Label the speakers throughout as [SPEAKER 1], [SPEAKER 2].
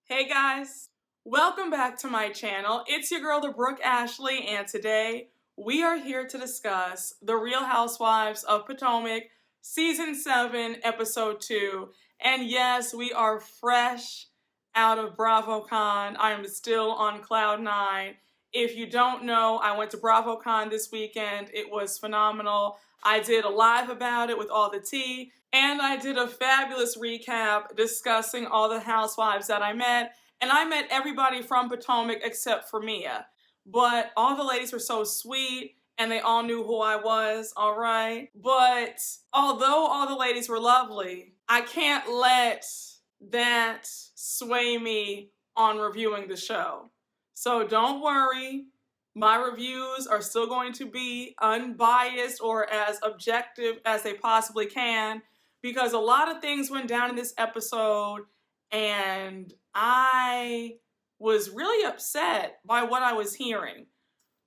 [SPEAKER 1] Hey guys, welcome back to my channel. It's your girl, the Brooke Ashley, and today we are here to discuss The Real Housewives of Potomac, Season 7, Episode 2. And yes, we are fresh out of BravoCon. I am still on Cloud 9. If you don't know, I went to BravoCon this weekend. It was phenomenal. I did a live about it with all the tea. And I did a fabulous recap discussing all the housewives that I met. And I met everybody from Potomac except for Mia. But all the ladies were so sweet and they all knew who I was, all right? But although all the ladies were lovely, I can't let that sway me on reviewing the show. So don't worry. My reviews are still going to be unbiased or as objective as they possibly can, because a lot of things went down in this episode and I was really upset by what I was hearing.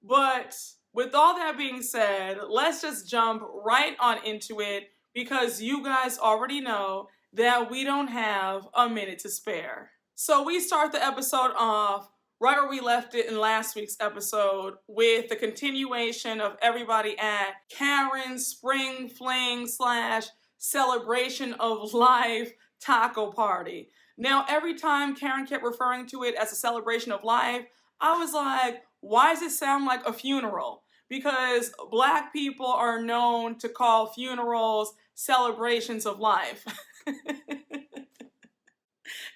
[SPEAKER 1] But with all that being said, let's just jump right on into it, because you guys already know that we don't have a minute to spare. So we start the episode off right where we left it in last week's episode, with the continuation of everybody at Karen's spring fling / celebration of life taco party. Now, every time Karen kept referring to it as a celebration of life, I was like, why does it sound like a funeral? Because Black people are known to call funerals celebrations of life.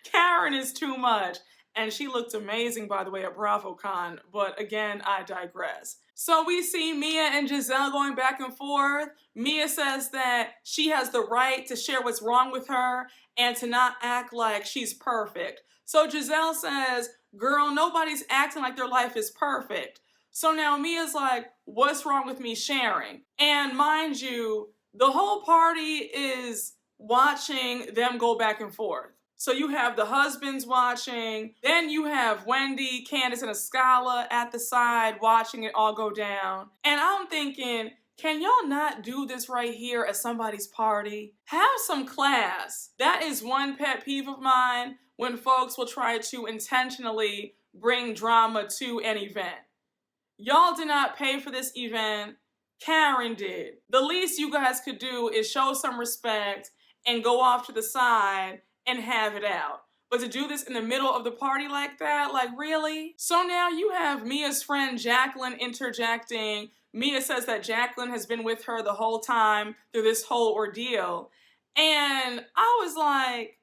[SPEAKER 1] Karen is too much. And she looked amazing, by the way, at BravoCon. But again, I digress. So we see Mia and Gizelle going back and forth. Mia says that she has the right to share what's wrong with her and to not act like she's perfect. So Gizelle says, girl, nobody's acting like their life is perfect. So now Mia's like, what's wrong with me sharing? And mind you, the whole party is watching them go back and forth. So you have the husbands watching, then you have Wendy, Candace, and Escala at the side watching it all go down. And I'm thinking, can y'all not do this right here at somebody's party? Have some class. That is one pet peeve of mine, when folks will try to intentionally bring drama to an event. Y'all did not pay for this event. Karen did. The least you guys could do is show some respect and go off to the side and have it out. But to do this in the middle of the party like that, like really? So now you have Mia's friend Jacqueline interjecting. Mia says that Jacqueline has been with her the whole time through this whole ordeal. And I was like,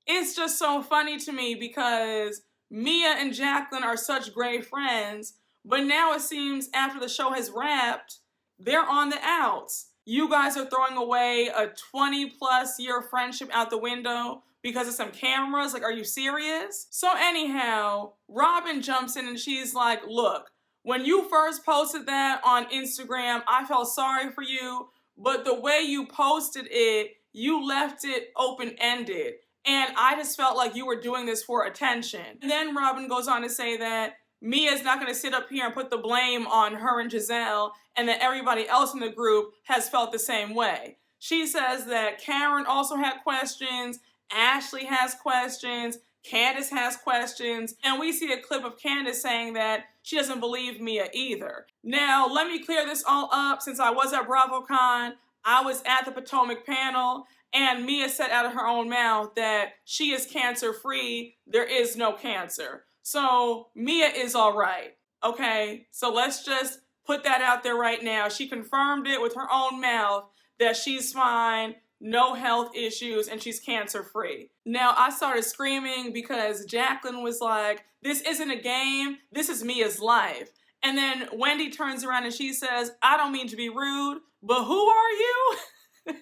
[SPEAKER 1] it's just so funny to me, because Mia and Jacqueline are such great friends, but now it seems after the show has wrapped, they're on the outs. You guys are throwing away a 20+ year friendship out the window because of some cameras. Like, are you serious? So anyhow, Robin jumps in and she's like, look, when you first posted that on Instagram, I felt sorry for you, but the way you posted it, you left it open-ended. And I just felt like you were doing this for attention. And then Robin goes on to say that Mia's not going to sit up here and put the blame on her and Giselle, and that everybody else in the group has felt the same way. She says that Karen also had questions, Ashley has questions, Candace has questions, and we see a clip of Candace saying that she doesn't believe Mia either. Now, let me clear this all up. Since I was at BravoCon, I was at the Potomac panel, and Mia said out of her own mouth that she is cancer-free. There is no cancer. So Mia is all right, okay? So let's just put that out there right now. She confirmed it with her own mouth that she's fine, no health issues, and she's cancer-free. Now, I started screaming because Jacqueline was like, this isn't a game, this is Mia's life. And then Wendy turns around and she says, I don't mean to be rude, but who are you?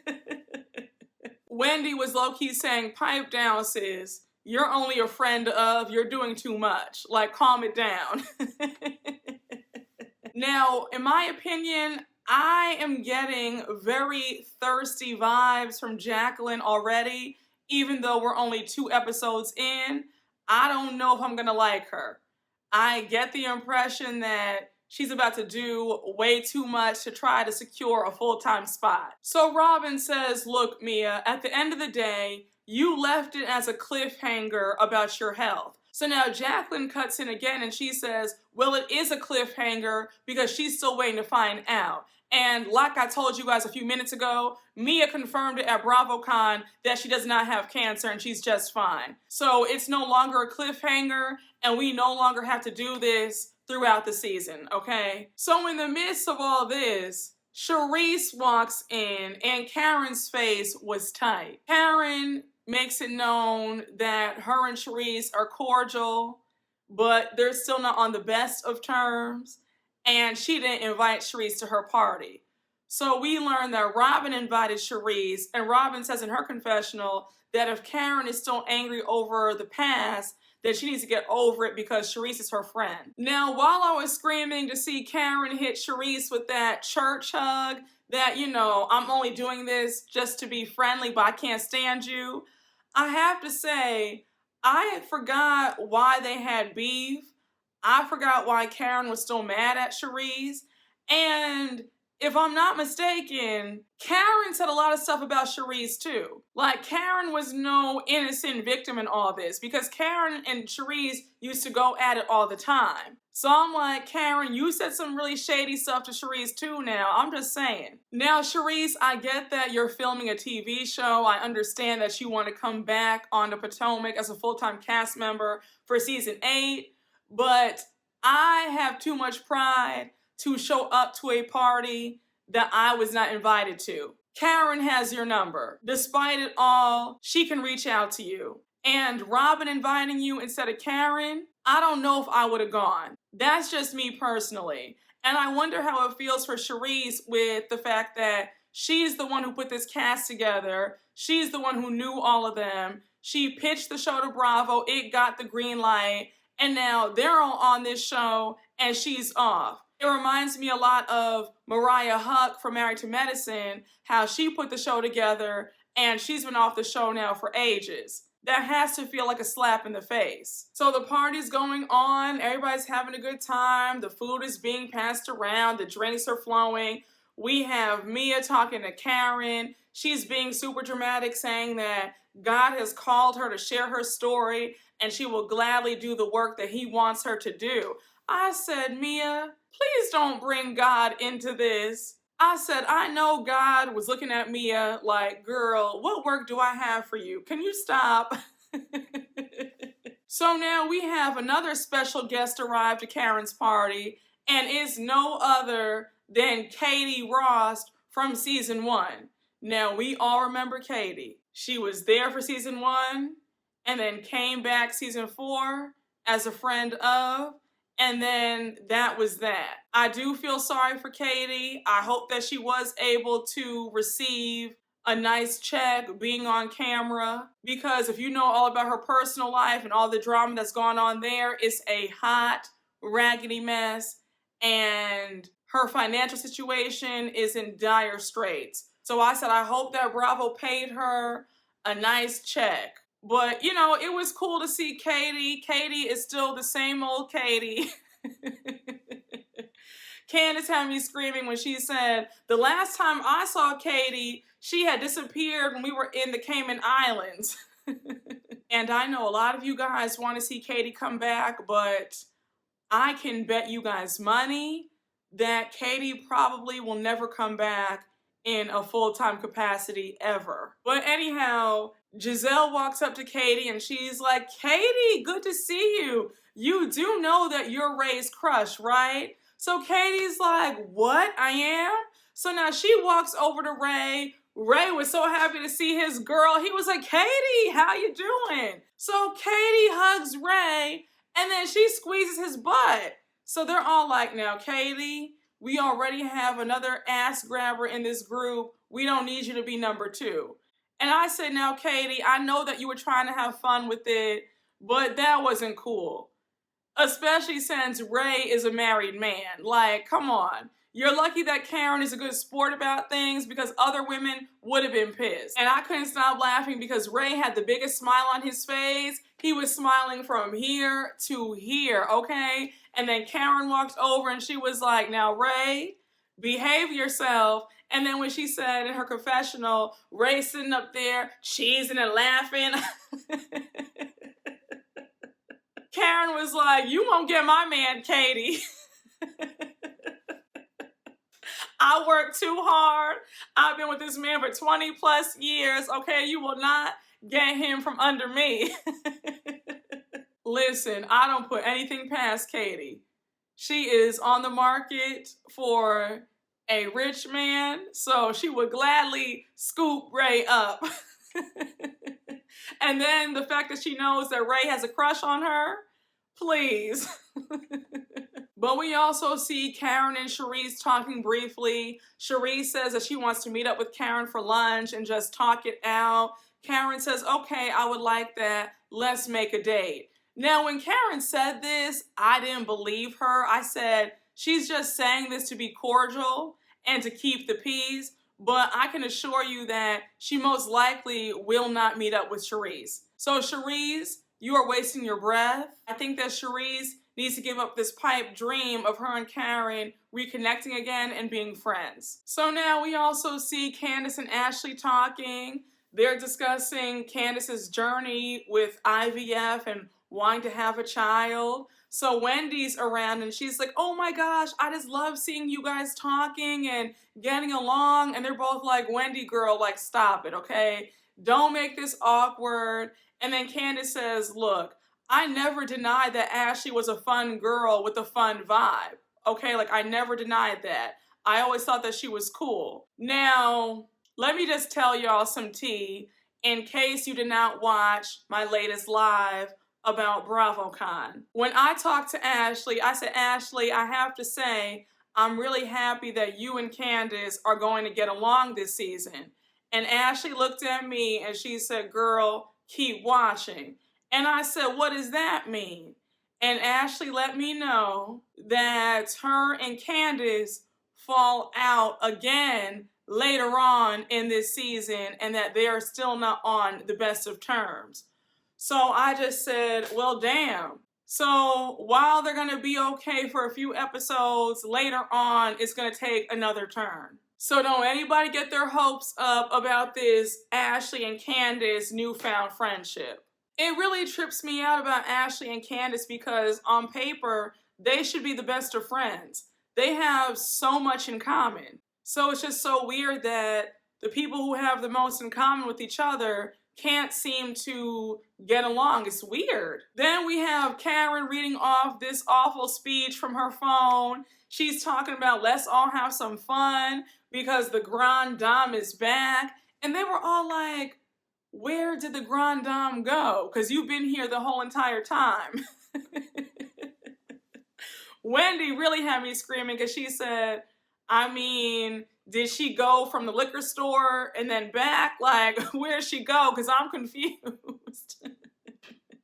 [SPEAKER 1] Wendy was low-key saying, pipe down, sis. You're only a friend of, you're doing too much. Like, calm it down. Now, in my opinion, I am getting very thirsty vibes from Jacqueline already, even though we're only 2 episodes in. I don't know if I'm gonna like her. I get the impression that she's about to do way too much to try to secure a full-time spot. So Robin says, look, Mia, at the end of the day, you left it as a cliffhanger about your health. So now Jacqueline cuts in again and she says, well, it is a cliffhanger because she's still waiting to find out. And like I told you guys a few minutes ago, Mia confirmed it at BravoCon that she does not have cancer and she's just fine. So it's no longer a cliffhanger and we no longer have to do this throughout the season, okay? So in the midst of all this, Charisse walks in and Karen's face was tight. Karen makes it known that her and Charisse are cordial, but they're still not on the best of terms. And she didn't invite Charisse to her party. So we learned that Robin invited Charisse, and Robin says in her confessional that if Karen is still angry over the past, that she needs to get over it because Charisse is her friend. Now, while I was screaming to see Karen hit Charisse with that church hug, that, you know, I'm only doing this just to be friendly, but I can't stand you, I have to say, I forgot why they had beef. I forgot why Karen was still mad at Charisse. And if I'm not mistaken, Karen said a lot of stuff about Charisse too. Like, Karen was no innocent victim in all this because Karen and Charisse used to go at it all the time. So I'm like, Karen, you said some really shady stuff to Charisse too now. I'm just saying. Now, Charisse, I get that you're filming a TV show. I understand that you want to come back on the Potomac as a full-time cast member for season 8. But I have too much pride to show up to a party that I was not invited to. Karen has your number. Despite it all, she can reach out to you. And Robin inviting you instead of Karen, I don't know if I would have gone. That's just me personally. And I wonder how it feels for Charisse with the fact that she's the one who put this cast together. She's the one who knew all of them. She pitched the show to Bravo. It got the green light. And now they're all on this show and she's off. It reminds me a lot of Mariah Huck from Married to Medicine, how she put the show together and she's been off the show now for ages. That has to feel like a slap in the face. So the party's going on, everybody's having a good time, the food is being passed around, the drinks are flowing. We have Mia talking to Karen. She's being super dramatic, saying that God has called her to share her story and she will gladly do the work that he wants her to do. I said, Mia, please don't bring God into this. I said, I know God was looking at Mia like, girl, what work do I have for you? Can you stop? So now we have another special guest arrive to Karen's party, and it's no other than Katie Ross from season 1. Now, we all remember Katie. She was there for season 1, and then came back season 4 as a friend of, and then that was that. I do feel sorry for Katie. I hope that she was able to receive a nice check being on camera, because if you know all about her personal life and all the drama that's gone on there, it's a hot, raggedy mess, and her financial situation is in dire straits. So I said, I hope that Bravo paid her a nice check. But, you know, it was cool to see Katie. Katie is still the same old Katie. Candace had me screaming when she said, the last time I saw Katie, she had disappeared when we were in the Cayman Islands. And I know a lot of you guys want to see Katie come back, but I can bet you guys money that Katie probably will never come back in a full-time capacity ever. But anyhow, Giselle walks up to Katie and she's like, Katie, good to see you. You do know that you're Ray's crush, right? So Katie's like, what? I am? So now she walks over to Ray. Ray was so happy to see his girl. He was like, Katie, how you doing? So Katie hugs Ray and then she squeezes his butt. So they're all like, now, Katie, we already have another ass grabber in this group. We don't need you to be number 2. And I said, now, Katie, I know that you were trying to have fun with it, but that wasn't cool. Especially since Ray is a married man. Like, come on. You're lucky that Karen is a good sport about things, because other women would have been pissed. And I couldn't stop laughing because Ray had the biggest smile on his face. He was smiling from here to here, okay? And then Karen walked over and she was like, now, Ray, behave yourself. And then when she said in her confessional, Ray sitting up there cheesing and laughing, Karen was like, you won't get my man, Katie. I worked too hard. I've been with this man for 20 plus years. Okay, you will not get him from under me. Listen, I don't put anything past Katie. She is on the market for a rich man, so she would gladly scoop Ray up. And then the fact that she knows that Ray has a crush on her, please. But we also see Karen and Charisse talking briefly. Charisse says that she wants to meet up with Karen for lunch and just talk it out. Karen says, okay, I would like that. Let's make a date. Now, when Karen said this, I didn't believe her. I said, she's just saying this to be cordial and to keep the peace. But I can assure you that she most likely will not meet up with Charisse. So Charisse, you are wasting your breath. I think that Charisse needs to give up this pipe dream of her and Karen reconnecting again and being friends. So now we also see Candace and Ashley talking. They're discussing Candace's journey with IVF and wanting to have a child. So Wendy's around and she's like, oh my gosh, I just love seeing you guys talking and getting along. And they're both like, Wendy girl, like stop it, okay? Don't make this awkward. And then Candace says, look, I never denied that Ashley was a fun girl with a fun vibe. Okay, like I never denied that. I always thought that she was cool. Now, let me just tell y'all some tea in case you did not watch my latest live about BravoCon. When I talked to Ashley, I said, Ashley, I have to say, I'm really happy that you and Candace are going to get along this season. And Ashley looked at me and she said, girl, keep watching. And I said, what does that mean? And Ashley let me know that her and Candace fall out again later on in this season and that they are still not on the best of terms. So I just said, well, damn. So while they're going to be okay for a few episodes, later on, it's going to take another turn. So don't anybody get their hopes up about this Ashley and Candace newfound friendship. It really trips me out about Ashley and Candace because on paper, they should be the best of friends. They have so much in common. So it's just so weird that the people who have the most in common with each other can't seem to get along. It's weird. Then we have Karen reading off this awful speech from her phone. She's talking about let's all have some fun because the Grand Dame is back. And they were all like, where did the Grand Dame go? Because you've been here the whole entire time. Wendy really had me screaming because she said, I mean, did she go from the liquor store and then back? Like, where'd she go? Because I'm confused.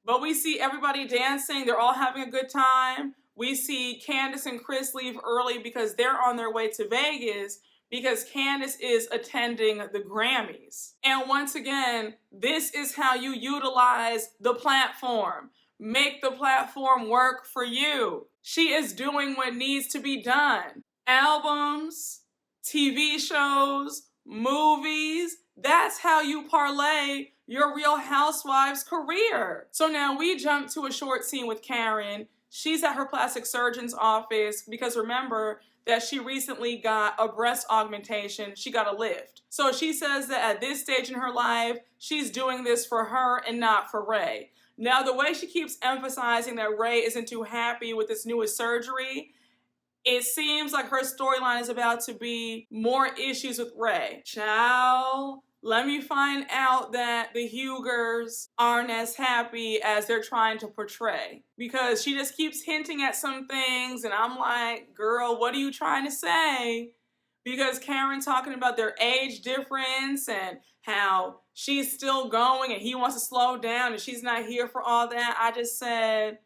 [SPEAKER 1] But we see everybody dancing. They're all having a good time. We see Candace and Chris leave early because they're on their way to Vegas because Candace is attending the Grammys. And once again, this is how you utilize the platform. Make the platform work for you. She is doing what needs to be done. Albums, TV shows, movies, that's how you parlay your Real Housewives career. So now we jump to a short scene with Karen. She's at her plastic surgeon's office because remember that she recently got a breast augmentation. She got a lift. So she says that at this stage in her life, she's doing this for her and not for Ray. Now, the way she keeps emphasizing that Ray isn't too happy with this newest surgery, it seems like her storyline is about to be more issues with Ray. Child, let me find out that the Hugers aren't as happy as they're trying to portray. Because she just keeps hinting at some things and I'm like, girl, what are you trying to say? Because Karen talking about their age difference and how she's still going and he wants to slow down and she's not here for all that. I just said,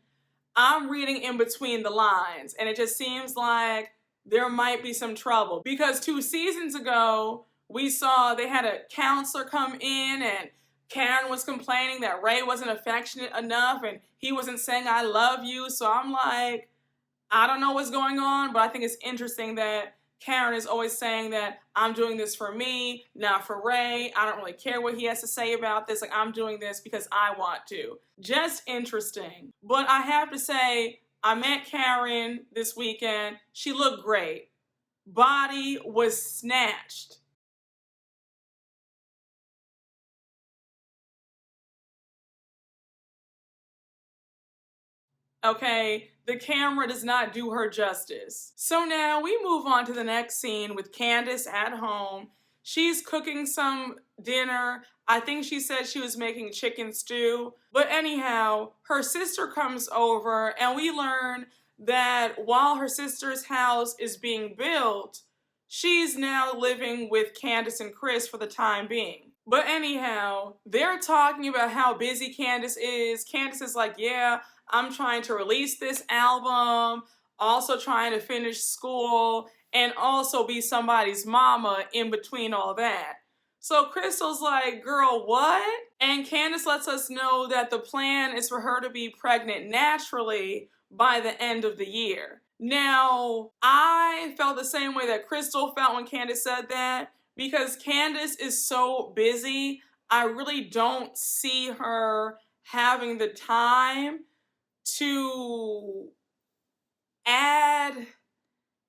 [SPEAKER 1] I'm reading in between the lines and it just seems like there might be some trouble. Because 2 seasons ago, we saw they had a counselor come in and Karen was complaining that Ray wasn't affectionate enough and he wasn't saying, I love you. So I'm like, I don't know what's going on, but I think it's interesting that Karen is always saying that I'm doing this for me, not for Ray. I don't really care what he has to say about this. Like, I'm doing this because I want to. Just interesting. But I have to say, I met Karen this weekend. She looked great. Body was snatched. Okay, the camera does not do her justice. So now we move on to the next scene with Candace at home. She's cooking some dinner. I think she said she was making chicken stew. But anyhow, her sister comes over and we learn that while her sister's house is being built, she's now living with Candace and Chris for the time being. But anyhow, they're talking about how busy Candace is. Candace is like, yeah, I'm trying to release this album, also trying to finish school, and also be somebody's mama in between all that. So Crystal's like, girl, what? And Candace lets us know that the plan is for her to be pregnant naturally by the end of the year. Now, I felt the same way that Crystal felt when Candace said that, because Candace is so busy. I really don't see her having the time to add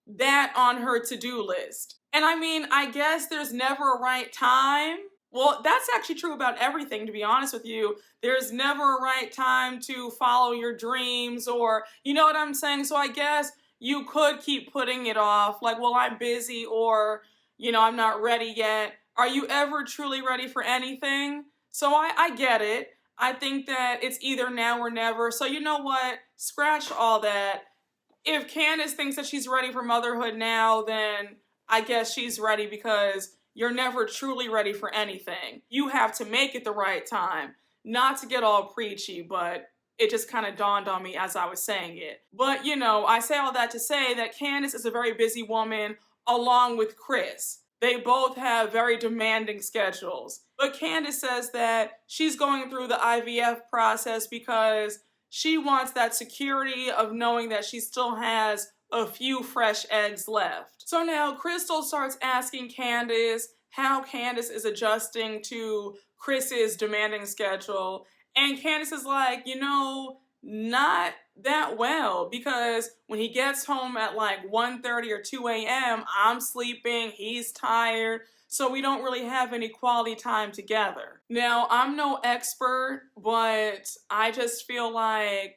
[SPEAKER 1] that on her to-do list. And I mean, I guess there's never a right time. Well, that's actually true about everything, to be honest with you. There's never a right time to follow your dreams, or, you know what I'm saying? So I guess you could keep putting it off, like, well, I'm busy, or, you know, I'm not ready yet. Are you ever truly ready for anything? So I get it. I think that it's either now or never. So you know what? Scratch all that. If Candace thinks that she's ready for motherhood now, then I guess she's ready, because you're never truly ready for anything. You have to make it the right time. Not to get all preachy, but it just kind of dawned on me as I was saying it. But, you know, I say all that to say that Candace is a very busy woman, along with Chris. They both have very demanding schedules. But Candace says that she's going through the IVF process because she wants that security of knowing that she still has a few fresh eggs left. So now Crystal starts asking Candace how Candace is adjusting to Chris's demanding schedule. And Candace is like, you know, not that well, because when he gets home at like 1:30 or 2 a.m., I'm sleeping, he's tired, so we don't really have any quality time together. Now, I'm no expert, but I just feel like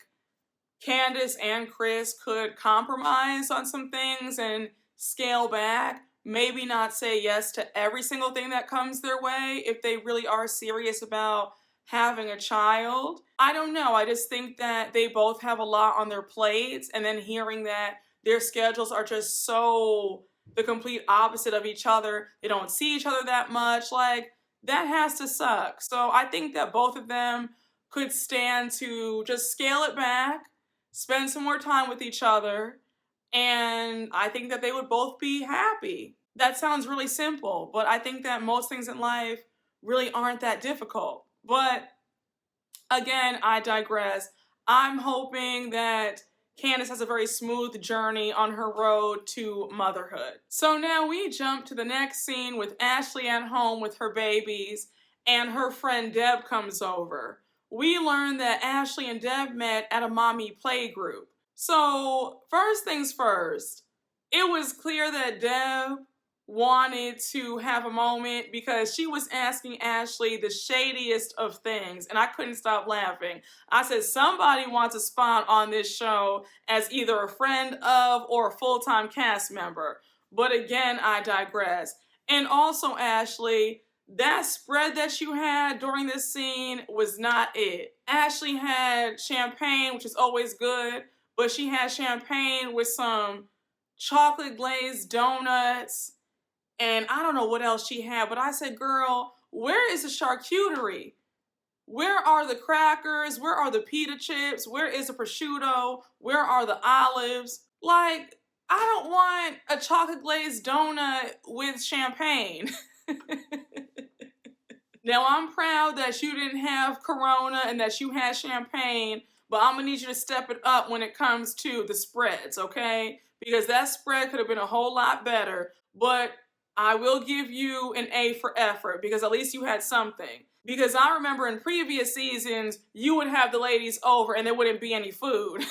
[SPEAKER 1] Candace and Chris could compromise on some things and scale back. Maybe not say yes to every single thing that comes their way if they really are serious about having a child. I don't know. I just think that they both have a lot on their plates, and then hearing that their schedules are just so the complete opposite of each other, they don't see each other that much, like, that has to suck. So I think that both of them could stand to just scale it back, spend some more time with each other, and I think that they would both be happy. That sounds really simple, but I think that most things in life really aren't that difficult. But again, I digress. I'm hoping that Candace has a very smooth journey on her road to motherhood. So now we jump to the next scene with Ashley at home with her babies, and her friend Deb comes over. We learn that Ashley and Deb met at a mommy play group. So first things first, it was clear that Deb wanted to have a moment, because she was asking Ashley the shadiest of things, and I couldn't stop laughing. I said, somebody wants a spot on this show as either a friend of or a full-time cast member. But again, I digress. And also, Ashley, that spread that you had during this scene was not it. Ashley had champagne, which is always good, but she had champagne with some chocolate glazed donuts, and I don't know what else she had, but I said, girl, where is the charcuterie? Where are the crackers? Where are the pita chips? Where is the prosciutto? Where are the olives? Like, I don't want a chocolate glazed donut with champagne. Now, I'm proud that you didn't have Corona and that you had champagne, but I'm gonna need you to step it up when it comes to the spreads, okay? because that spread could have been a whole lot better. But I will give you an A for effort because at least you had something. Because I remember in previous seasons, you would have the ladies over and there wouldn't be any food.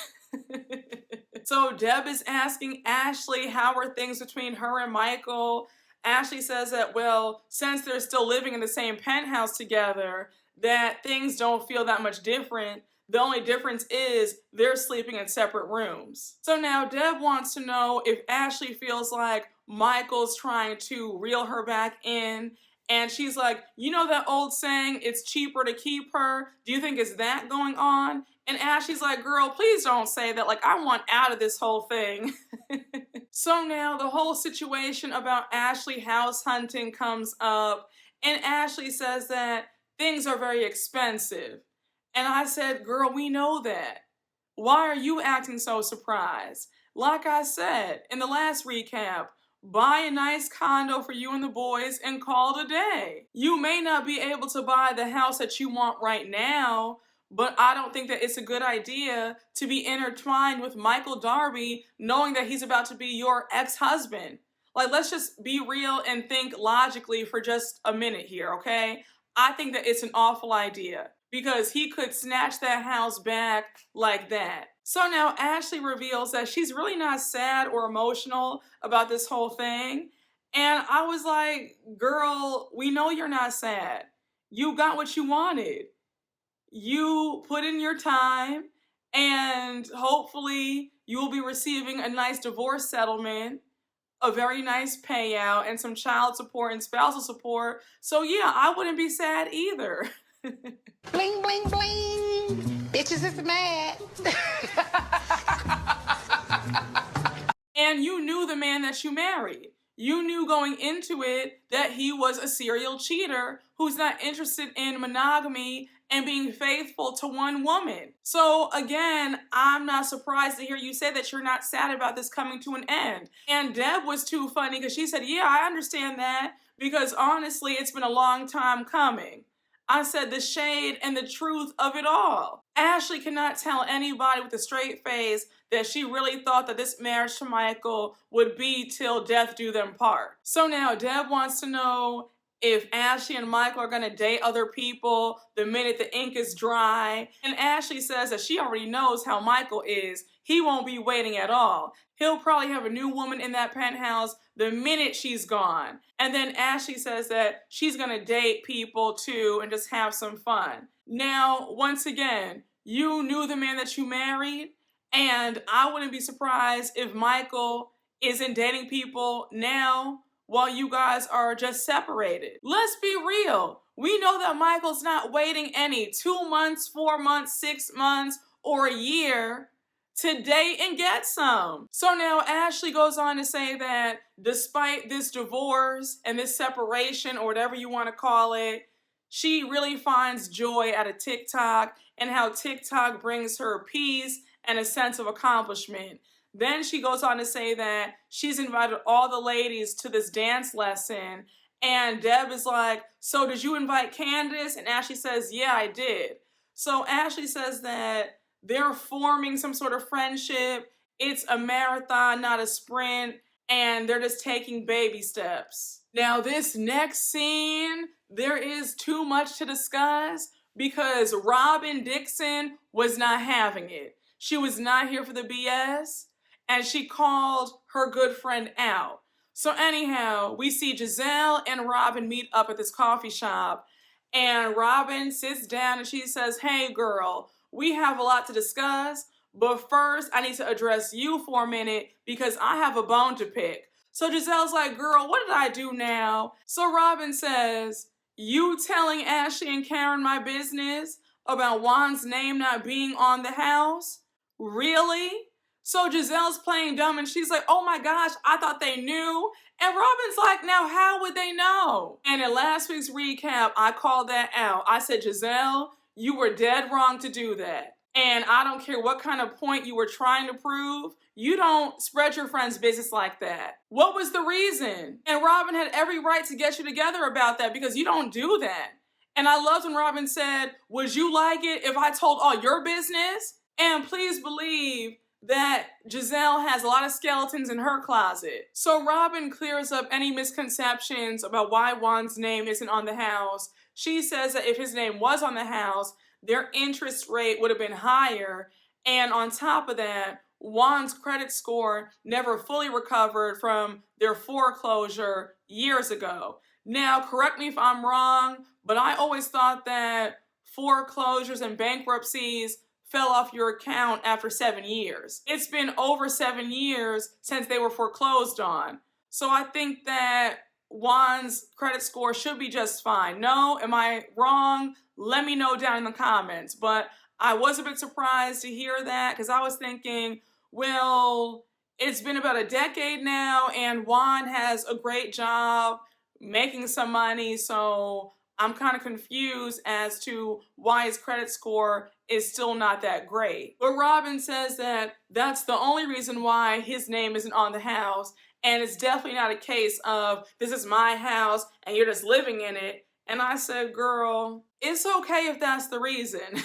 [SPEAKER 1] So Deb is asking Ashley, how are things between her and Michael? Ashley says that, well, since they're still living in the same penthouse together, that things don't feel that much different. The only difference is they're sleeping in separate rooms. So now Deb wants to know if Ashley feels like Michael's trying to reel her back in. And she's like, you know that old saying, it's cheaper to keep her? Do you think it's that going on? And Ashley's like, girl, please don't say that. Like, I want out of this whole thing. So now the whole situation about Ashley house hunting comes up. And Ashley says that things are very expensive. And I said, girl, we know that. Why are you acting so surprised? Like I said in the last recap, buy a nice condo for you and the boys and call it a day. You may not be able to buy the house that you want right now, but I don't think that it's a good idea to be intertwined with Michael Darby knowing that he's about to be your ex-husband. Like, let's just be real and think logically for just a minute here, okay? I think that it's an awful idea because he could snatch that house back like that. So now Ashley reveals that she's really not sad or emotional about this whole thing. And I was like, girl, we know you're not sad. You got what you wanted. You put in your time and hopefully you will be receiving a nice divorce settlement, a very nice payout, and some child support and spousal support. So yeah, I wouldn't be sad either.
[SPEAKER 2] Bling, bling, bling. Bitches is mad.
[SPEAKER 1] And you knew the man that you married. You knew going into it that he was a serial cheater who's not interested in monogamy and being faithful to one woman. So again, I'm not surprised to hear you say that you're not sad about this coming to an end. And Deb was too funny because she said, yeah, I understand that because honestly, it's been a long time coming. I said the shade and the truth of it all. Ashley cannot tell anybody with a straight face that she really thought that this marriage to Michael would be till death do them part. So now Deb wants to know if Ashley and Michael are gonna date other people the minute the ink is dry. And Ashley says that she already knows how Michael is. He won't be waiting at all. He'll probably have a new woman in that penthouse the minute she's gone. And then Ashley says that she's gonna date people too and just have some fun. Now, once again, you knew the man that you married, and I wouldn't be surprised if Michael isn't dating people now while you guys are just separated. Let's be real. We know that Michael's not waiting any 2 months, 4 months, 6 months, or a year to date and get some. So now Ashley goes on to say that despite this divorce and this separation or whatever you want to call it, she really finds joy out of TikTok and how TikTok brings her peace and a sense of accomplishment. Then she goes on to say that she's invited all the ladies to this dance lesson. And Deb is like, so did you invite Candace? And Ashley says, yeah, I did. So Ashley says that they're forming some sort of friendship. It's a marathon, not a sprint. And they're just taking baby steps. Now this next scene, there is too much to discuss because Robin Dixon was not having it. She was not here for the BS. And she called her good friend out. So anyhow, we see Giselle and Robin meet up at this coffee shop. And Robin sits down and she says, hey girl, we have a lot to discuss, but first I need to address you for a minute because I have a bone to pick. So Giselle's like, girl, what did I do now? So Robin says, you telling Ashley and Karen my business about Juan's name not being on the house? Really? So Giselle's playing dumb and she's like, oh my gosh, I thought they knew. And Robin's like, now how would they know? And in last week's recap, I called that out. I said, Giselle, you were dead wrong to do that. And I don't care what kind of point you were trying to prove, you don't spread your friend's business like that. What was the reason? And Robin had every right to get you together about that because you don't do that. And I loved when Robin said, would you like it if I told all your business? And please believe that Giselle has a lot of skeletons in her closet. So Robin clears up any misconceptions about why Juan's name isn't on the house. She says that if his name was on the house, their interest rate would have been higher. And on top of that, Juan's credit score never fully recovered from their foreclosure years ago. Now, correct me if I'm wrong, but I always thought that foreclosures and bankruptcies fell off your account after 7 years. It's been over 7 years since they were foreclosed on. So I think that Juan's credit score should be just fine. No, am I wrong? Let me know down in the comments. But I was a bit surprised to hear that because I was thinking, well, it's been about a decade now and Juan has a great job making some money, so I'm kind of confused as to why his credit score is still not that great. But Robin says that that's the only reason why his name isn't on the house, and it's definitely not a case of this is my house and you're just living in it. And I said, girl, it's okay if that's the reason.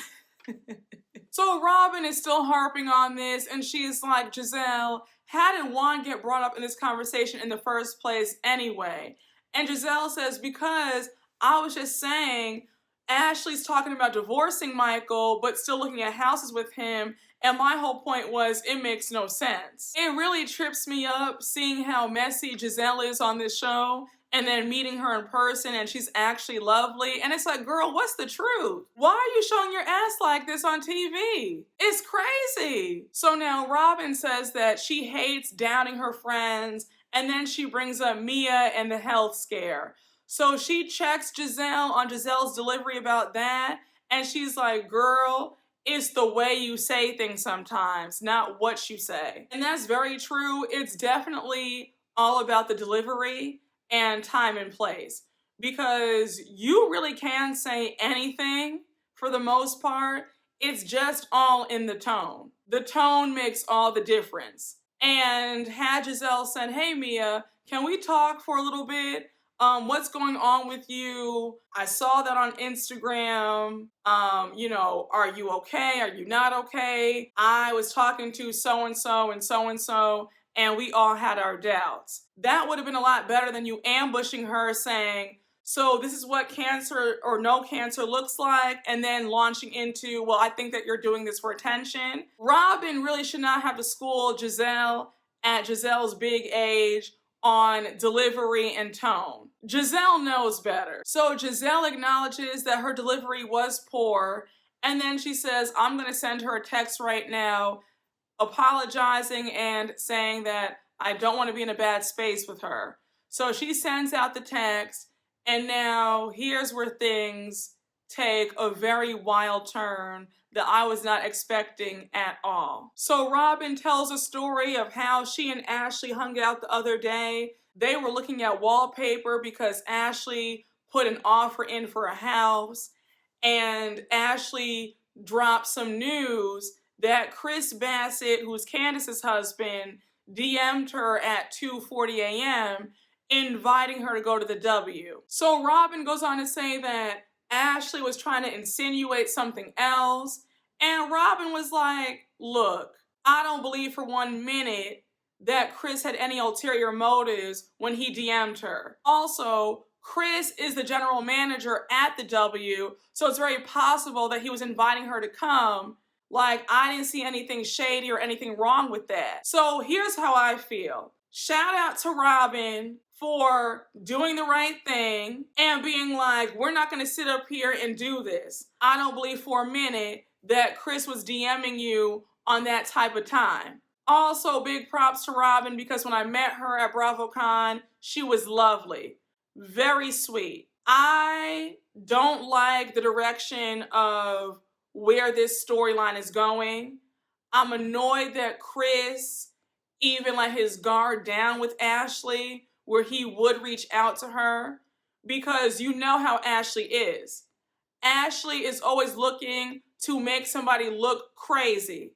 [SPEAKER 1] So Robin is still harping on this, and she's like, Giselle, how did Juan get brought up in this conversation in the first place anyway? And Giselle says, because I was just saying, Ashley's talking about divorcing Michael, but still looking at houses with him. And my whole point was, it makes no sense. It really trips me up seeing how messy Giselle is on this show and then meeting her in person and she's actually lovely. And it's like, girl, what's the truth? Why are you showing your ass like this on TV? It's crazy. So now Robin says that she hates downing her friends, and then she brings up Mia and the health scare. So she checks Giselle on Giselle's delivery about that, and she's like, girl, it's the way you say things sometimes, not what you say. And that's very true. It's definitely all about the delivery and time and place, because you really can say anything for the most part. It's just all in the tone. The tone makes all the difference. And had Giselle said, hey Mia, can we talk for a little bit? What's going on with you? I saw that on Instagram. Are you okay? Are you not okay? I was talking to so-and-so and so-and-so, and we all had our doubts. That would have been a lot better than you ambushing her saying, so this is what cancer or no cancer looks like, and then launching into, well, I think that you're doing this for attention. Robin really should not have to school Giselle at Giselle's big age on delivery and tone. Giselle knows better. So Giselle acknowledges that her delivery was poor, and then she says, I'm gonna send her a text right now apologizing and saying that I don't want to be in a bad space with her. So she sends out the text, and now here's where things take a very wild turn that I was not expecting at all. So Robin tells a story of how she and Ashley hung out the other day. They were looking at wallpaper because Ashley put an offer in for a house, and Ashley dropped some news that Chris Bassett, who's Candace's husband, DM'd her at 2:40 a.m. inviting her to go to the W. So Robin goes on to say that Ashley was trying to insinuate something else, and Robin was like, look, I don't believe for 1 minute that Chris had any ulterior motives when he DM'd her. Also, Chris is the general manager at the W, so it's very possible that he was inviting her to come. Like, I didn't see anything shady or anything wrong with that. So here's how I feel. Shout out to Robin for doing the right thing and being like, we're not gonna sit up here and do this. I don't believe for a minute that Chris was DMing you on that type of time. Also, big props to Robin, because when I met her at BravoCon, she was lovely. Very sweet. I don't like the direction of where this storyline is going. I'm annoyed that Chris even let his guard down with Ashley, where he would reach out to her, because you know how Ashley is. Ashley is always looking to make somebody look crazy,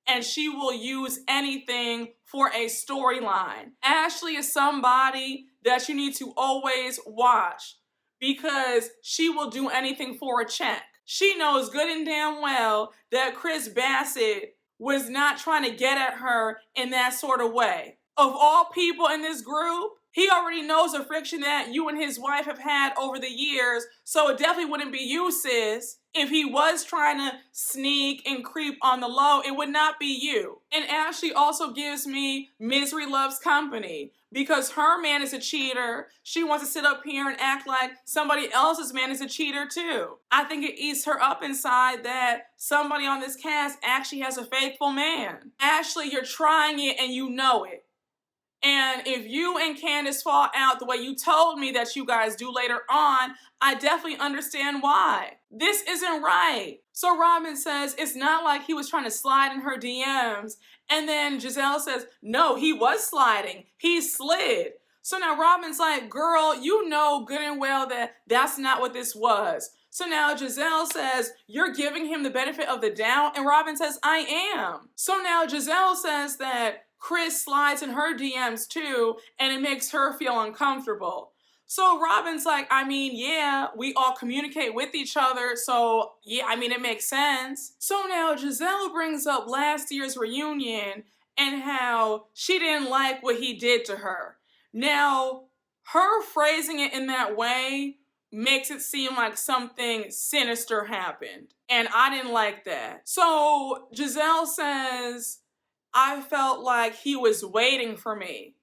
[SPEAKER 1] and she will use anything for a storyline. Ashley is somebody that you need to always watch, because she will do anything for a check. She knows good and damn well that Chris Bassett was not trying to get at her in that sort of way. Of all people in this group, he already knows the friction that you and his wife have had over the years, so it definitely wouldn't be you, sis. If he was trying to sneak and creep on the low, it would not be you. And Ashley also gives me misery loves company, because her man is a cheater. She wants to sit up here and act like somebody else's man is a cheater too. I think it eats her up inside that somebody on this cast actually has a faithful man. Ashley, you're trying it and you know it. And if you and Candace fall out the way you told me that you guys do later on, I definitely understand why. This isn't right. So Robin says it's not like he was trying to slide in her DMs. And then Gizelle says, no, he was sliding. He slid. So now Robin's like, girl, you know good and well that that's not what this was. So now Gizelle says, you're giving him the benefit of the doubt. And Robin says, I am. So now Gizelle says that Chris slides in her DMs too, and it makes her feel uncomfortable. So Robin's like, I mean, yeah, we all communicate with each other, so yeah, I mean, it makes sense. So now Gizelle brings up last year's reunion and how she didn't like what he did to her. Now, her phrasing it in that way makes it seem like something sinister happened, and I didn't like that. So Gizelle says, I felt like he was waiting for me.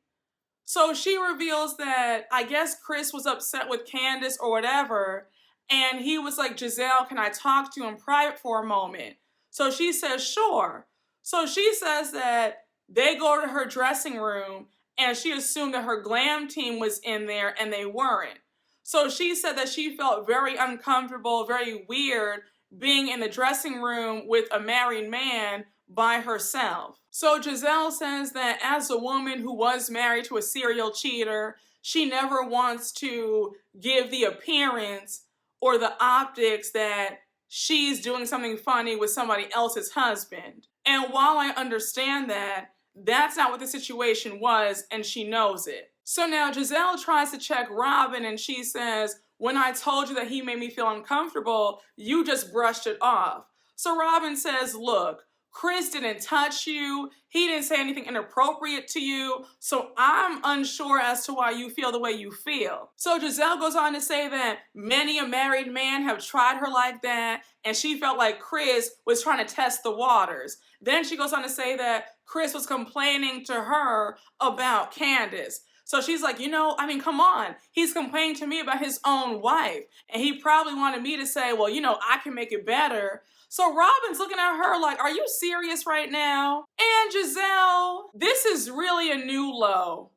[SPEAKER 1] So she reveals that I guess Chris was upset with Candace or whatever, and he was like, Gizelle, can I talk to you in private for a moment? So she says, sure. So she says that they go to her dressing room, and she assumed that her glam team was in there, and they weren't. So she said that she felt very uncomfortable, very weird, being in the dressing room with a married man by herself. So Gizelle says that as a woman who was married to a serial cheater, she never wants to give the appearance or the optics that she's doing something funny with somebody else's husband. And while I understand that, that's not what the situation was, and she knows it. So now Gizelle tries to check Robin, and she says, when I told you that he made me feel uncomfortable, you just brushed it off. So Robin says, look, Chris didn't touch you. He didn't say anything inappropriate to you. So I'm unsure as to why you feel the way you feel. So Gizelle goes on to say that many a married man have tried her like that, and she felt like Chris was trying to test the waters. Then she goes on to say that Chris was complaining to her about Candace. So she's like, you know, I mean, come on. He's complaining to me about his own wife. And he probably wanted me to say, well, you know, I can make it better. So Robin's looking at her like, are you serious right now? And Gizelle, this is really a new low.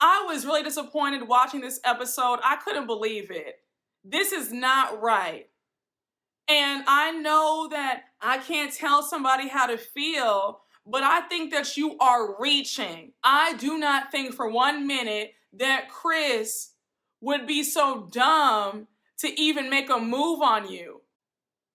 [SPEAKER 1] I was really disappointed watching this episode. I couldn't believe it. This is not right. And I know that I can't tell somebody how to feel, but I think that you are reaching. I do not think for 1 minute that Chris would be so dumb to even make a move on you.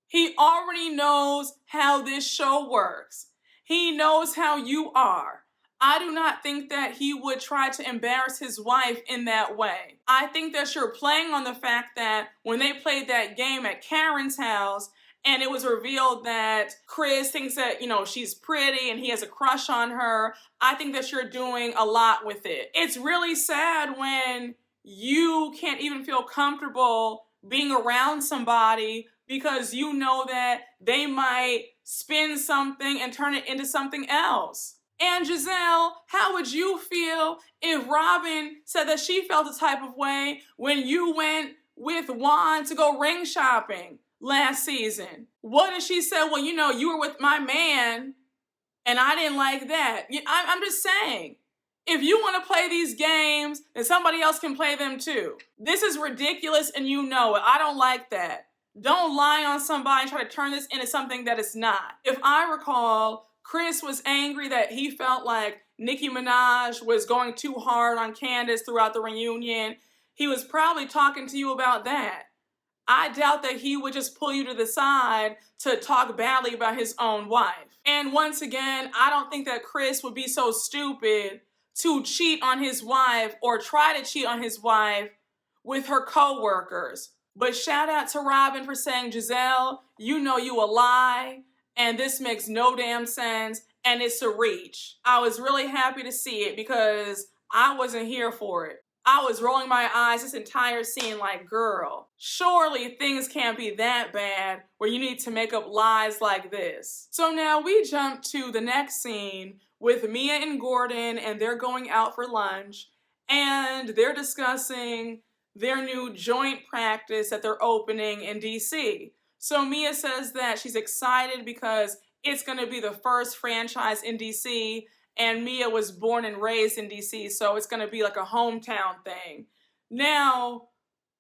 [SPEAKER 1] He already knows how this show works. He knows how you are. I do not think that he would try to embarrass his wife in that way. I think that you're playing on the fact that when they played that game at Karen's house, and it was revealed that Chris thinks that, you know, she's pretty and he has a crush on her, I think that you're doing a lot with it. It's really sad when you can't even feel comfortable being around somebody because you know that they might spin something and turn it into something else. And Gizelle, how would you feel if Robin said that she felt a type of way when you went with Juan to go ring shopping last season? What if she said, well, you know, you were with my man and I didn't like that? I'm just saying, if you want to play these games, then somebody else can play them too. This is ridiculous and you know it. I don't like that. Don't lie on somebody and try to turn this into something that it's not. If I recall, Chris was angry that he felt like Nicki Minaj was going too hard on Candace throughout the reunion. He was probably talking to you about that. I doubt that he would just pull you to the side to talk badly about his own wife. And once again, I don't think that Chris would be so stupid to cheat on his wife or try to cheat on his wife with her co-workers. But shout out to Robin for saying, Gizelle, you know you a lie, and this makes no damn sense, and it's a reach. I was really happy to see it because I wasn't here for it. I was rolling my eyes this entire scene like, girl, surely things can't be that bad where you need to make up lies like this. So now we jump to the next scene with Mia and Gordon, and they're going out for lunch, and they're discussing their new joint practice that they're opening in DC. So Mia says that she's excited because it's going to be the first franchise in DC, and Mia was born and raised in DC, so it's going to be like a hometown thing. Now,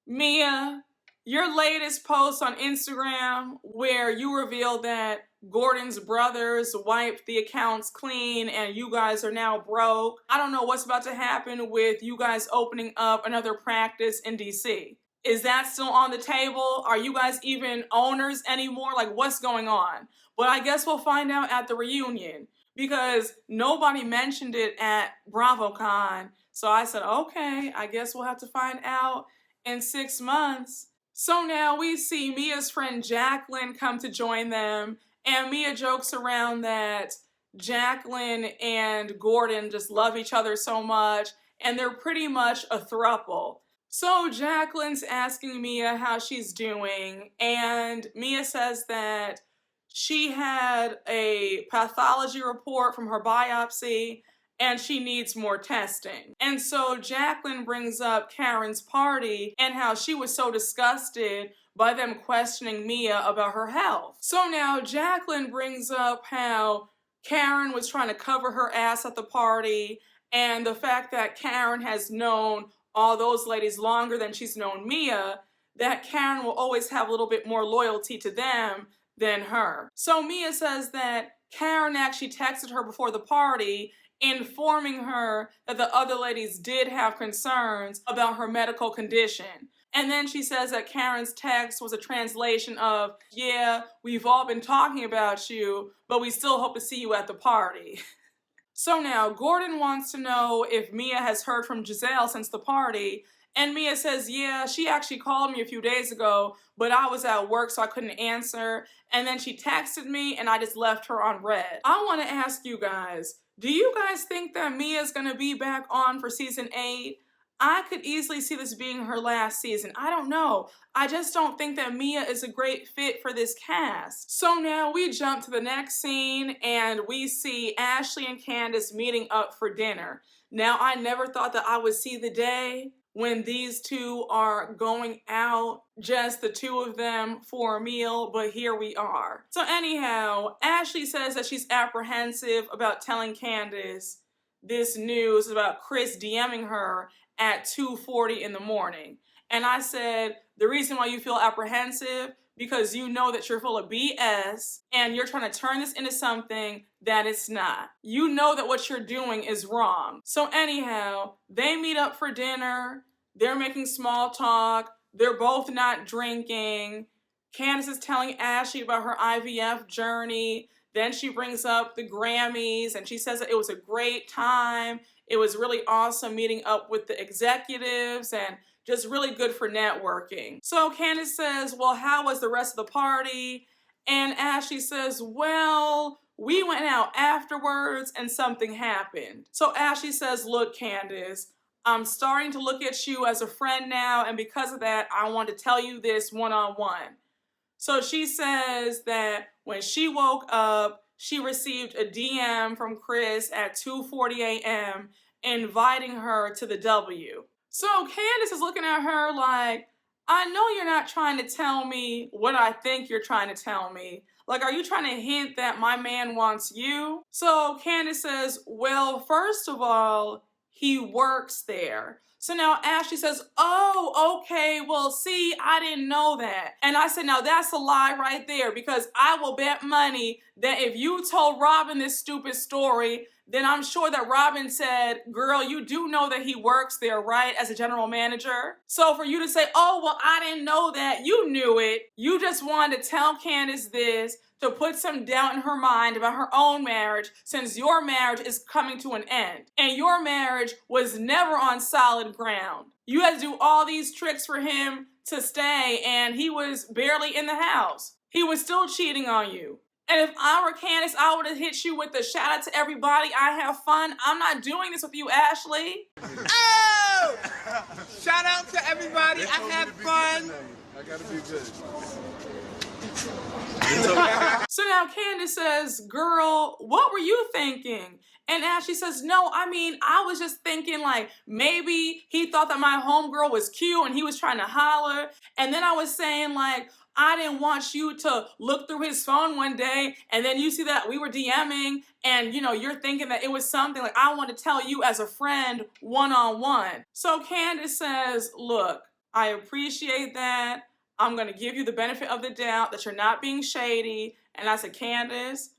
[SPEAKER 1] Mia, your latest post on Instagram where you revealed that Gordon's brothers wiped the accounts clean and you guys are now broke. I don't know what's about to happen with you guys opening up another practice in DC. Is that still on the table? Are you guys even owners anymore? Like, what's going on? But I guess we'll find out at the reunion because nobody mentioned it at BravoCon. So I said, okay, I guess we'll have to find out in 6 months. So now we see Mia's friend Jacqueline come to join them, and Mia jokes around that Jacqueline and Gordon just love each other so much, and they're pretty much a throuple. So Jacqueline's asking Mia how she's doing, and Mia says that she had a pathology report from her biopsy and she needs more testing. And so Jacqueline brings up Karen's party and how she was so disgusted by them questioning Mia about her health. So now Jacqueline brings up how Karen was trying to cover her ass at the party and the fact that Karen has known all those ladies longer than she's known Mia, that Karen will always have a little bit more loyalty to them than her. So Mia says that Karen actually texted her before the party informing her that the other ladies did have concerns about her medical condition. And then she says that Karen's text was a translation of, yeah, we've all been talking about you, but we still hope to see you at the party. So now Gordon wants to know if Mia has heard from Giselle since the party, and Mia says, yeah, she actually called me a few days ago, but I was at work so I couldn't answer, and then she texted me and I just left her on red. I want to ask you guys, do you guys think that Mia's gonna be back on for season 8? I could easily see this being her last season. I don't know. I just don't think that Mia is a great fit for this cast. So now we jump to the next scene and we see Ashley and Candace meeting up for dinner. Now, I never thought that I would see the day when these two are going out, just the two of them for a meal, but here we are. So anyhow, Ashley says that she's apprehensive about telling Candace this news about Chris DMing her at 2:40 in the morning. And I said, the reason why you feel apprehensive, because you know that you're full of BS and you're trying to turn this into something that it's not. You know that what you're doing is wrong. So anyhow, they meet up for dinner. They're making small talk. They're both not drinking. Candace is telling Ashley about her IVF journey. Then she brings up the Grammys and she says that it was a great time. It was really awesome meeting up with the executives and just really good for networking. So Candace says, well, how was the rest of the party? And Ashley says, well, we went out afterwards and something happened. So Ashley says, look, Candace, I'm starting to look at you as a friend now, and because of that, I want to tell you this one-on-one. So she says that when she woke up, she received a DM from Chris at 2:40 a.m. inviting her to the W. So Candace is looking at her like, I know you're not trying to tell me what I think you're trying to tell me. Like, are you trying to hint that my man wants you? So Candace says, well, first of all, he works there. So now Ashley says, oh, okay, well, see, I didn't know that. And I said, now that's a lie right there, because I will bet money that if you told Robin this stupid story, then I'm sure that Robin said, girl, you do know that he works there, right, as a general manager? So for you to say, oh, well, I didn't know that, you knew it. You just wanted to tell Candace this to put some doubt in her mind about her own marriage, since your marriage is coming to an end. And your marriage was never on solid ground. You had to do all these tricks for him to stay, and he was barely in the house. He was still cheating on you. And if I were Candace, I would have hit you with the shout out to everybody. I have fun. I'm not doing this with you, Ashley.
[SPEAKER 3] Oh! Shout out to everybody. I had fun.
[SPEAKER 4] I gotta be good.
[SPEAKER 1] So now Candace says, girl, what were you thinking? And Ashley says, no, I mean, I was just thinking like maybe he thought that my homegirl was cute and he was trying to holler. And then I was saying like, I didn't want you to look through his phone one day and then you see that we were DMing and you know, you're thinking that it was something like I want to tell you as a friend one-on-one. So Candace says, look, I appreciate that. I'm going to give you the benefit of the doubt that you're not being shady. And I said, Candace,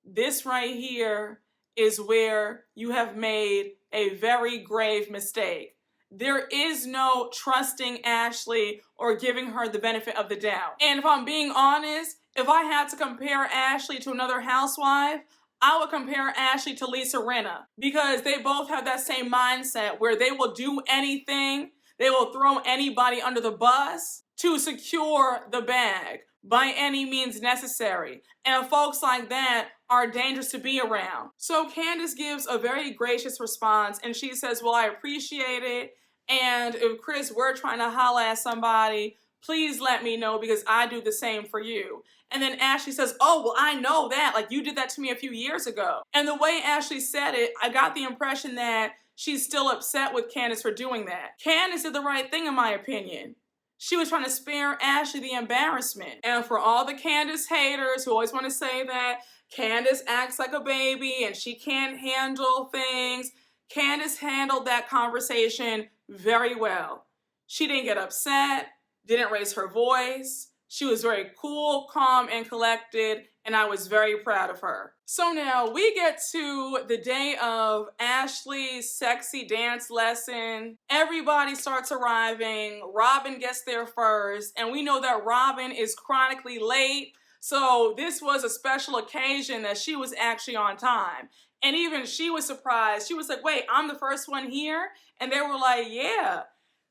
[SPEAKER 1] this right here is where you have made a very grave mistake. There is no trusting Ashley or giving her the benefit of the doubt. And if I'm being honest, if I had to compare Ashley to another housewife, I would compare Ashley to Lisa Rinna because they both have that same mindset where they will do anything, they will throw anybody under the bus to secure the bag by any means necessary. And folks like that are dangerous to be around. So Candace gives a very gracious response and she says, well, I appreciate it. And if Chris were trying to holla at somebody, please let me know because I do the same for you. And then Ashley says, oh, well, I know that. Like you did that to me a few years ago. And the way Ashley said it, I got the impression that she's still upset with Candace for doing that. Candace did the right thing in my opinion. She was trying to spare Ashley the embarrassment. And for all the Candace haters who always want to say that Candace acts like a baby and she can't handle things, Candace handled that conversation very well. She didn't get upset, didn't raise her voice. She was very cool, calm, and collected, and I was very proud of her. So now we get to the day of Ashley's sexy dance lesson. Everybody starts arriving. Robin gets there first, and we know that Robin is chronically late. So this was a special occasion that she was actually on time. And even she was surprised. She was like, wait, I'm the first one here? And they were like, yeah.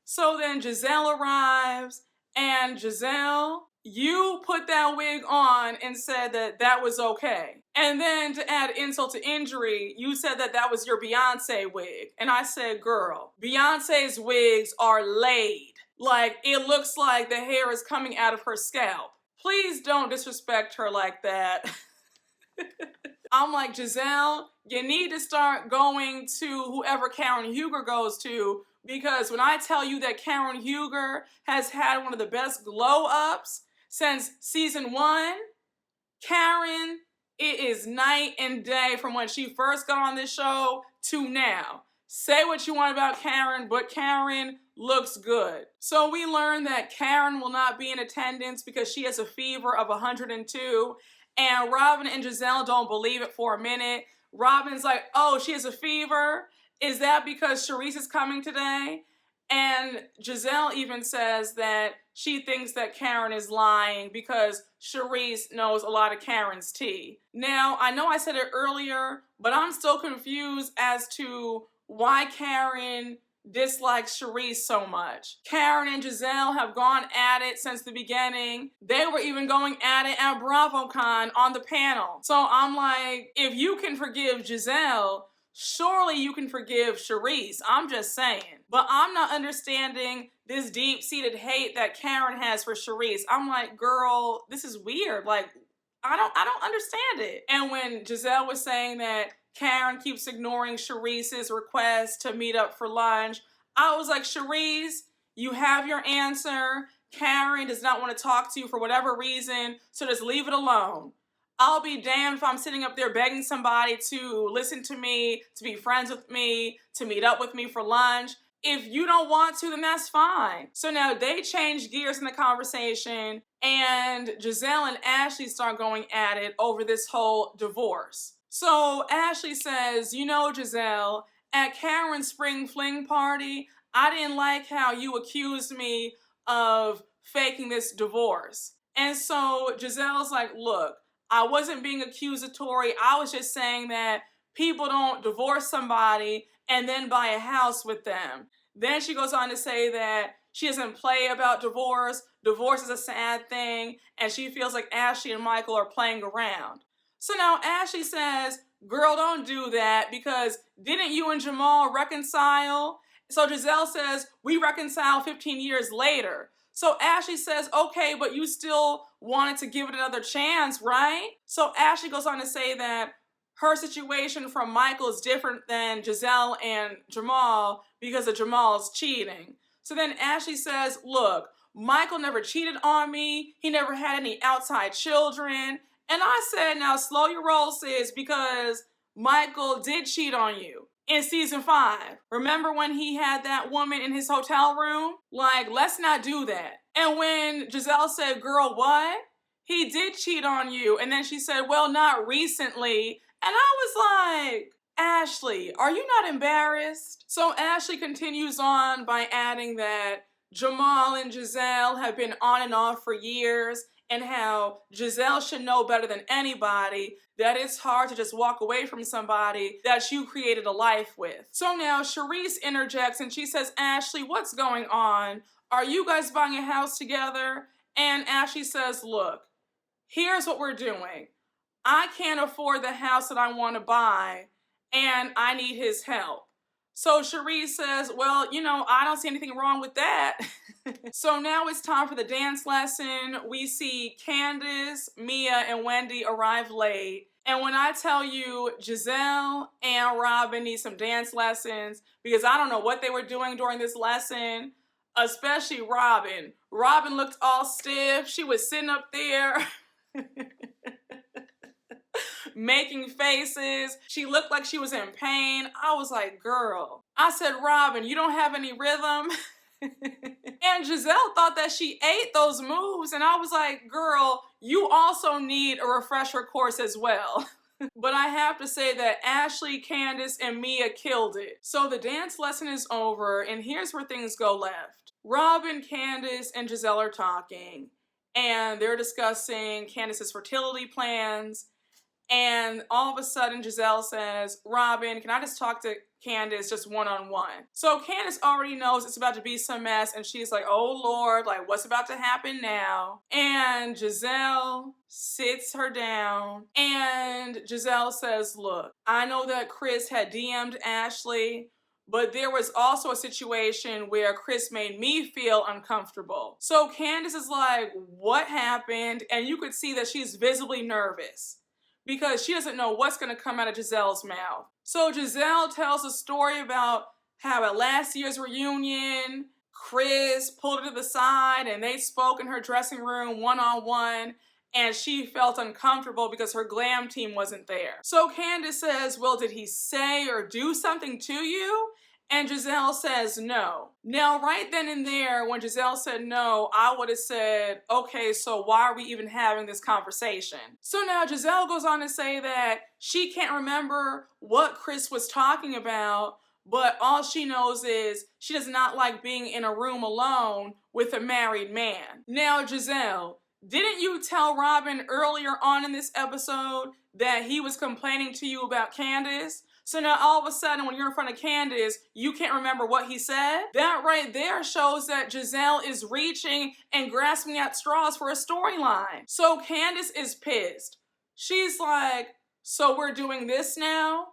[SPEAKER 1] So then Giselle arrives, and Giselle, you put that wig on and said that that was okay. And then to add insult to injury, you said that that was your Beyonce wig. And I said, girl, Beyonce's wigs are laid. Like, it looks like the hair is coming out of her scalp. Please don't disrespect her like that. I'm like, Giselle, you need to start going to whoever Karen Huger goes to, because when I tell you that Karen Huger has had one of the best glow-ups since season 1, Karen, it is night and day from when she first got on this show to now. Say what you want about Karen, but Karen looks good. So we learned that Karen will not be in attendance because she has a fever of 102. And Robin and Giselle don't believe it for a minute. Robin's like, oh, she has a fever? Is that because Charisse is coming today? And Giselle even says that she thinks that Karen is lying because Charisse knows a lot of Karen's tea. Now, I know I said it earlier, but I'm still confused as to why Karen dislikes Charisse so much. Karen and Giselle have gone at it since the beginning. They were even going at it at BravoCon on the panel. So I'm like, if you can forgive Giselle, surely you can forgive Charisse. I'm just saying. But I'm not understanding this deep-seated hate that Karen has for Charisse. I'm like, girl, this is weird. Like, I don't understand it. And when Giselle was saying that Karen keeps ignoring Charisse's request to meet up for lunch, I was like, Charisse, you have your answer. Karen does not want to talk to you for whatever reason, so just leave it alone. I'll be damned if I'm sitting up there begging somebody to listen to me, to be friends with me, to meet up with me for lunch. If you don't want to, then that's fine. So now they change gears in the conversation, and Giselle and Ashley start going at it over this whole divorce. So Ashley says, you know, Giselle, at Karen's spring fling party, I didn't like how you accused me of faking this divorce. And so Giselle's like, look, I wasn't being accusatory. I was just saying that people don't divorce somebody and then buy a house with them. Then she goes on to say that she doesn't play about divorce. Divorce is a sad thing, and she feels like Ashley and Michael are playing around. So now Ashley says, girl, don't do that because didn't you and Jamal reconcile? So Giselle says, we reconciled 15 years later. So Ashley says, okay, but you still wanted to give it another chance, right? So Ashley goes on to say that her situation from Michael is different than Giselle and Jamal because of Jamal's cheating. So then Ashley says, look, Michael never cheated on me. He never had any outside children. And I said, now slow your roll, sis, because Michael did cheat on you in season 5. Remember when he had that woman in his hotel room? Like, let's not do that. And when Giselle said, girl, what? He did cheat on you. And then she said, well, not recently. And I was like, Ashley, are you not embarrassed? So Ashley continues on by adding that Jamal and Giselle have been on and off for years, and how Giselle should know better than anybody that it's hard to just walk away from somebody that you created a life with. So now Charisse interjects and she says, Ashley, what's going on? Are you guys buying a house together? And Ashley says, look, here's what we're doing. I can't afford the house that I want to buy, and I need his help. So Charisse says, well, I don't see anything wrong with that. So now it's time for the dance lesson. We see Candace, Mia, and Wendy arrive late. And when I tell you Giselle and Robin need some dance lessons, because I don't know what they were doing during this lesson, especially Robin. Robin looked all stiff. She was sitting up there making faces. She looked like she was in pain. I was like, girl. I said, Robin, you don't have any rhythm? And Giselle thought that she ate those moves. And I was like, girl, you also need a refresher course as well. But I have to say that Ashley, Candace, and Mia killed it. So the dance lesson is over, and here's where things go left. Robin, Candace, and Giselle are talking, and they're discussing Candace's fertility plans. And all of a sudden, Giselle says, Robin, can I just talk to Candace just one-on-one? So Candace already knows it's about to be some mess, and she's like, oh Lord, like what's about to happen now? And Giselle sits her down, and Giselle says, look, I know that Chris had DM'd Ashley, but there was also a situation where Chris made me feel uncomfortable. So Candace is like, what happened? And you could see that she's visibly nervous, because she doesn't know what's going to come out of Giselle's mouth. So Giselle tells a story about how at last year's reunion, Chris pulled her to the side and they spoke in her dressing room one-on-one, and she felt uncomfortable because her glam team wasn't there. So Candace says, well, did he say or do something to you? And Giselle says no. Now, right then and there, when Giselle said no, I would have said, okay, so why are we even having this conversation? So now Giselle goes on to say that she can't remember what Chris was talking about, but all she knows is she does not like being in a room alone with a married man. Now, Giselle, didn't you tell Robin earlier on in this episode that he was complaining to you about Candace? So now all of a sudden when you're in front of Candace, you can't remember what he said? That right there shows that Giselle is reaching and grasping at straws for a storyline. So Candace is pissed. She's like, so we're doing this now?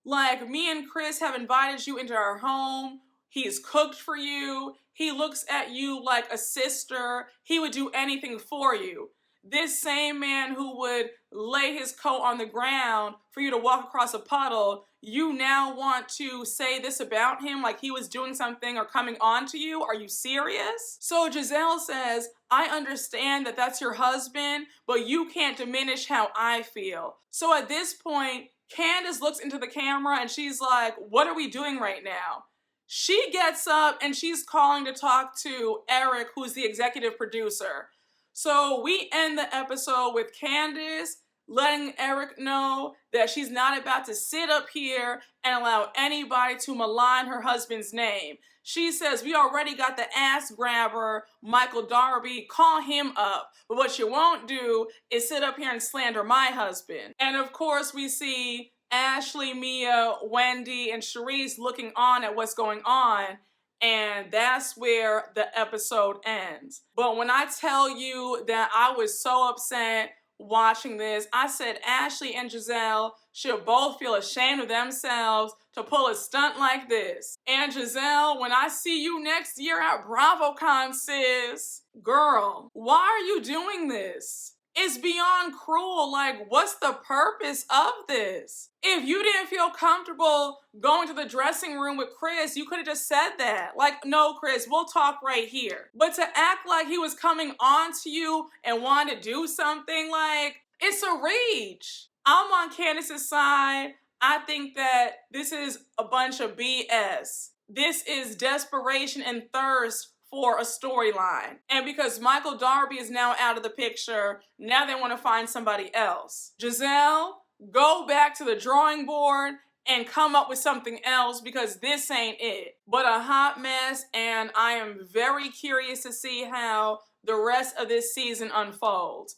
[SPEAKER 1] Like, me and Chris have invited you into our home. He's cooked for you. He looks at you like a sister. He would do anything for you. This same man who would lay his coat on the ground for you to walk across a puddle, you now want to say this about him like he was doing something or coming on to you? Are you serious? So Giselle says, I understand that that's your husband, but you can't diminish how I feel. So at this point, Candace looks into the camera and she's like, what are we doing right now? She gets up and she's calling to talk to Eric, who's the executive producer. So we end the episode with Candace letting Eric know that she's not about to sit up here and allow anybody to malign her husband's name. She says, we already got the ass grabber, Michael Darby, call him up. But what you won't do is sit up here and slander my husband. And of course we see Ashley, Mia, Wendy, and Charisse looking on at what's going on. And that's where the episode ends. But when I tell you that I was so upset watching this. I said Ashley and Giselle should both feel ashamed of themselves to pull a stunt like this. And Giselle, when I see you next year at BravoCon, sis, girl, why are you doing this? It's beyond cruel. Like, what's the purpose of this? If you didn't feel comfortable going to the dressing room with Chris, you could have just said that. Like, no, Chris, we'll talk right here. But to act like he was coming on to you and wanted to do something, like, it's a reach. I'm on Candace's side. I think that this is a bunch of BS. This is desperation and thirst for a storyline. And because Michael Darby is now out of the picture, now they want to find somebody else. Giselle, go back to the drawing board and come up with something else, because this ain't it. But a hot mess, and I am very curious to see how the rest of this season unfolds.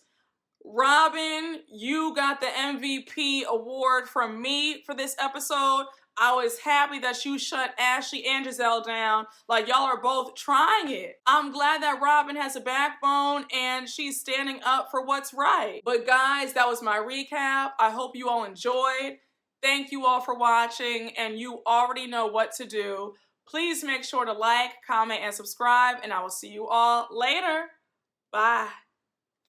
[SPEAKER 1] Robin, you got the MVP award from me for this episode. I was happy that you shut Ashley and Giselle down. Like, y'all are both trying it. I'm glad that Robin has a backbone and she's standing up for what's right. But guys, that was my recap. I hope you all enjoyed. Thank you all for watching, and you already know what to do. Please make sure to like, comment, and subscribe, and I will see you all later. Bye.